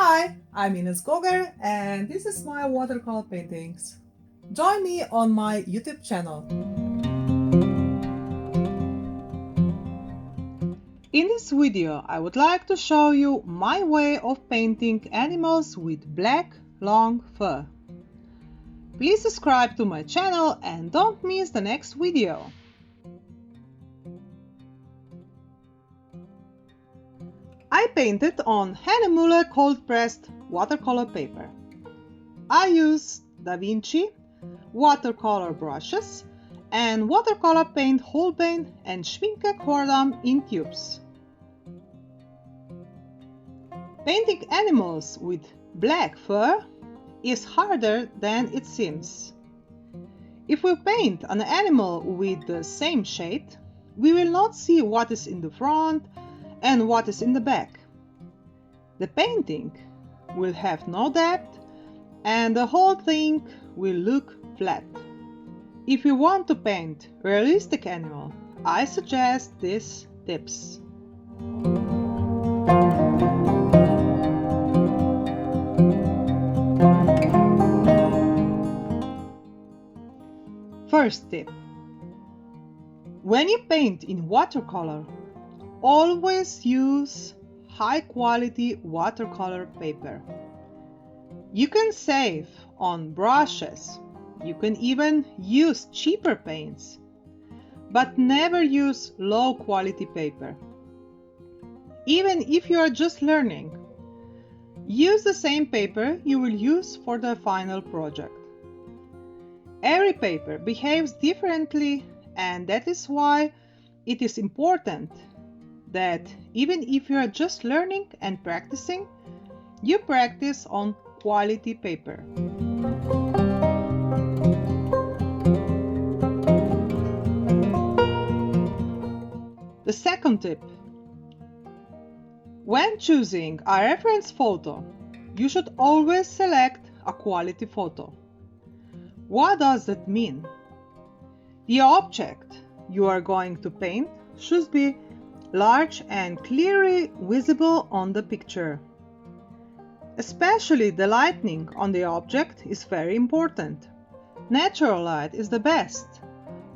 Hi, I'm ines.goger and this is my watercolor paintings. Join me on my YouTube channel. In this video, I would like to show you my way of painting animals with black, long fur. Please subscribe to my channel and don't miss the next video. I painted on Hahnemuhle cold-pressed watercolor paper. I used daVinci, watercolor brushes, and watercolor paint Holbein and Schmincke Horadam in tubes. Painting animals with black fur is harder than it seems. If we paint an animal with the same shade, we will not see what is in the front and what is in the back. The painting will have no depth and the whole thing will look flat. If you want to paint realistic animal, I suggest these tips. First tip. When you paint in watercolor, always use high quality watercolor paper. You can save on brushes. You can even use cheaper paints, but never use low quality paper. Even if you are just learning, use the same paper you will use for the final project. Every paper behaves differently, and that is why it is important that even if you are just learning and practicing, you practice on quality paper. The second tip. When choosing a reference photo, you should always select a quality photo. What does that mean? The object you are going to paint should be large and clearly visible on the picture. Especially the lighting on the object is very important. Natural light is the best,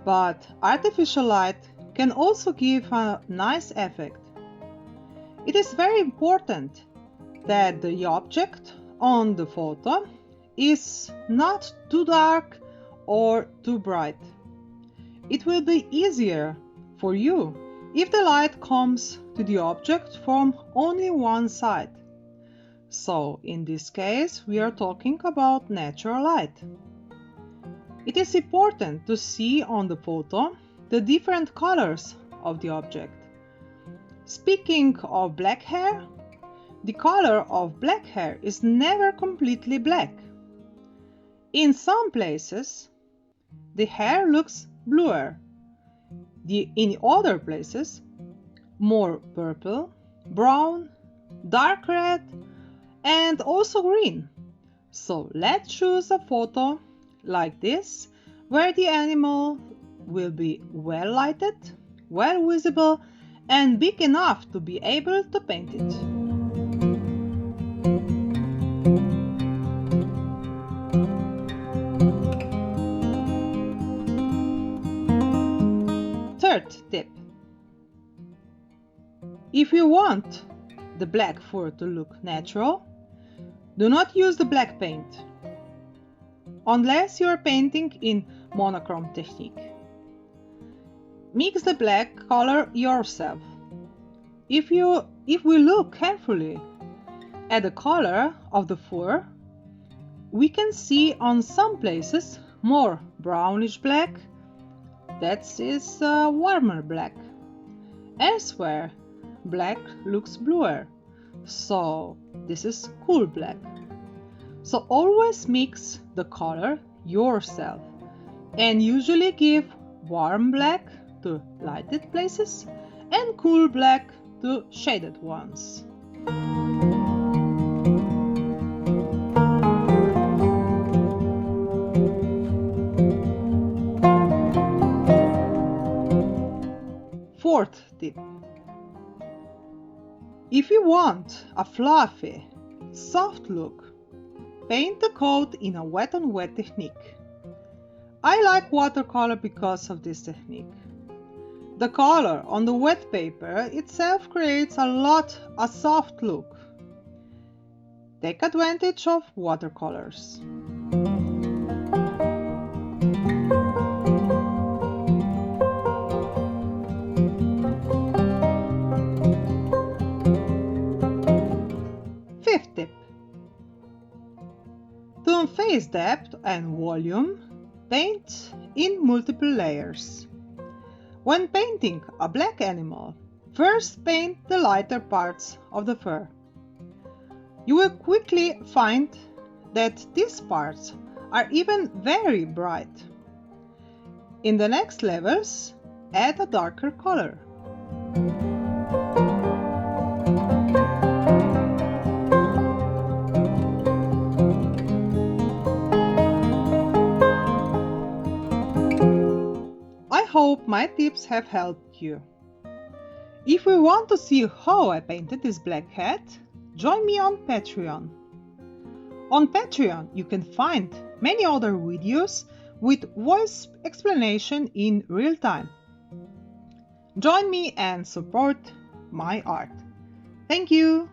but artificial light can also give a nice effect. It is very important that the object on the photo is not too dark or too bright. It will be easier for you if the light comes to the object from only one side. So in this case, we are talking about natural light. It is important to see on the photo the different colors of the object. Speaking of black hair, the color of black hair is never completely black. In some places, the hair looks bluer. In other places, more purple, brown, dark red, and also green. So let's choose a photo like this, where the animal will be well lighted, well visible, and big enough to be able to paint it. Third tip. If you want the black fur to look natural, do not use the black paint, unless you are painting in monochrome technique. Mix the black color yourself. If we look carefully at the color of the fur, we can see on some places more brownish black. That is warmer black. Elsewhere, black looks bluer. So this is cool black. So always mix the color yourself and usually give warm black to lighted places and cool black to shaded ones. Fourth tip. If you want a fluffy, soft look. Paint the coat in a wet-on-wet technique. I like watercolor because of this technique. The color on the wet paper itself creates a soft look. Take advantage of watercolors. Fifth tip. To increase depth and volume, paint in multiple layers. When painting a black animal, first paint the lighter parts of the fur. You will quickly find that these parts are even very bright. In the next levels, add a darker color. I hope my tips have helped you. If you want to see how I painted this black hat, join me on Patreon. On Patreon you can find many other videos with voice explanation in real time. Join me and support my art. Thank you!